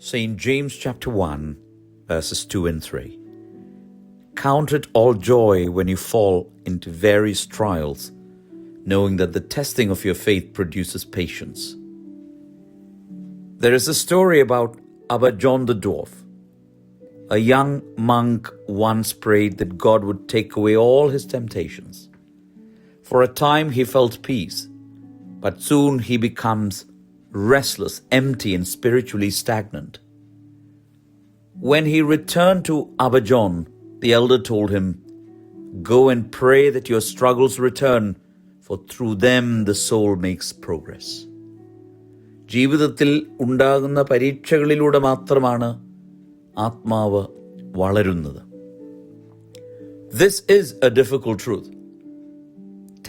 St. James chapter 1, verses 2 and 3. Count it all joy when you fall into various trials, knowing that the testing of your faith produces patience. There is a story about Abba John the dwarf. A young monk once prayed that God would take away all his temptations. For a time he felt peace, but soon he becomes restless, empty, and spiritually stagnant. When he returned to Abba John, the elder told him, "Go and pray that your struggles return, for through them the soul makes progress." ജീവിതത്തിൽ ഉണ്ടാകുന്ന പരീക്ഷകളിലൂടെ മാത്രമാണ് ആത്മാവ് വളരുന്നത്. This is a difficult truth.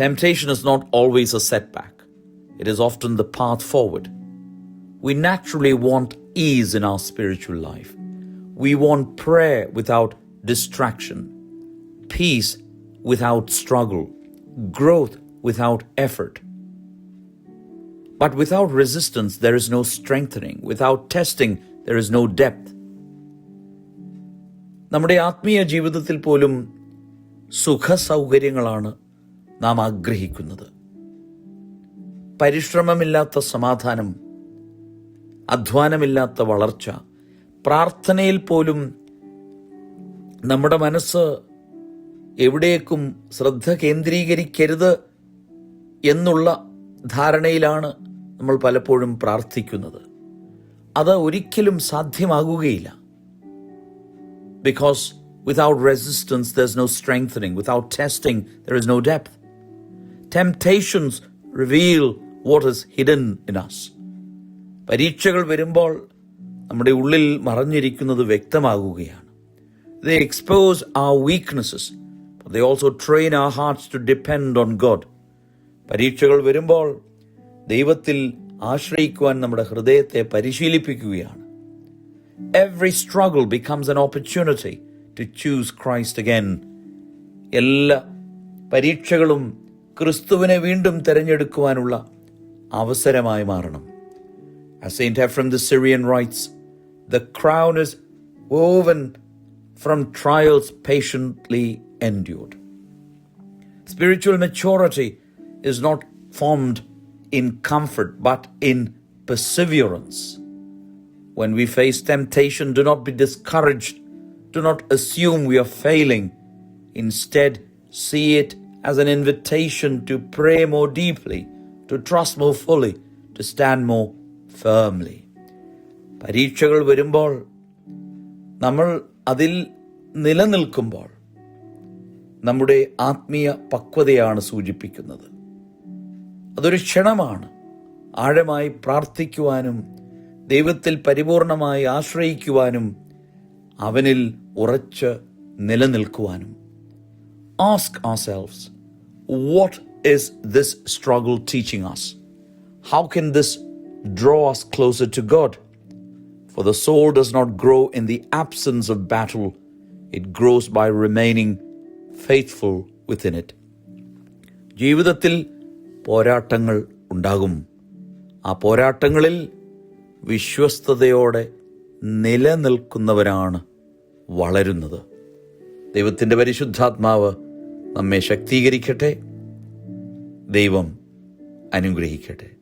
Temptation is not always a setback. It is often the path forward. We naturally want ease in our spiritual life. We want prayer without distraction, peace without struggle, growth without effort. But without resistance, there is no strengthening. Without testing, there is no depth. നമ്മുടെ ആത്മീയ ജീവിതത്തിൽ പോലും സുഖസൗകര്യങ്ങളാണ് നാം ആഗ്രഹിക്കുന്നത്. പരിശ്രമമില്ലാത്ത സമാധാനം, അധ്വാനമില്ലാത്ത വളർച്ച, പ്രാർത്ഥനയിൽ പോലും നമ്മുടെ മനസ്സ് എവിടേക്കും ശ്രദ്ധ കേന്ദ്രീകരിക്കരുത് എന്നുള്ള ധാരണയിലാണ് നമ്മൾ പലപ്പോഴും പ്രാർത്ഥിക്കുന്നത്. അത് ഒരിക്കലും സാധ്യമാകുകയില്ല. Because without resistance, there's no strengthening. Without testing, there is no depth. Temptations reveal what is hidden in us. പരീക്ഷകൾ വരുമ്പോൾ നമ്മുടെ ഉള്ളിൽ മറഞ്ഞിരിക്കുന്നത് വ്യക്തമാകുകയാണ്. They expose our weaknesses, but they also train our hearts to depend on God. പരീക്ഷകൾ വരുമ്പോൾ ദൈവത്തിൽ ആശ്രയിക്കുവാൻ നമ്മുടെ ഹൃദയത്തെ പരിശീലിപ്പിക്കുകയാണ്. Every struggle becomes an opportunity to choose Christ again. എല്ലാ പരീക്ഷകളും ക്രിസ്തുവിനെ വീണ്ടും തിരഞ്ഞെടുക്കുവാനുള്ള അവസരമായി മാറണം. As Saint Ephrem the Syrian writes, the crown is woven from trials patiently endured. Spiritual maturity is not formed in comfort but in perseverance. When we face temptation, do not be discouraged. Do not assume we are failing. Instead, see it as an invitation to pray more deeply, to trust more fully, to stand more firmly. പരീക്ഷകൾ വരുമ്പോൾ നമ്മൾ അതിൽ നിലനിൽക്കുമ്പോൾ നമ്മുടെ ആത്മീയ പക്വതയാണ് സൂചിപ്പിക്കുന്നത്. അതൊരു ക്ഷണമാണ്. ആഴമായി പ്രാർത്ഥിക്കുവാനും ദൈവത്തിൽ പരിപൂർണമായി ആശ്രയിക്കുവാനും അവനിൽ ഉറച്ച് നിലനിൽക്കുവാനും. Ask ourselves, what is this struggle teaching us? How can this draw us closer to God? For the soul does not grow in the absence of battle. It grows by remaining faithful within it. ജീവിതത്തിൽ പോരാട്ടങ്ങൾ ഉണ്ടാകും. ആ പോരാട്ടങ്ങളിൽ വിശ്വസ്തയോടെ നിലനിൽക്കുന്നവരാണ് വളരുന്നത്. ദൈവത്തിൻ്റെ പരിശുദ്ധാത്മാവ് നമ്മെ ശക്തീകരിക്കട്ടെ. ദൈവം അനുഗ്രഹിക്കട്ടെ.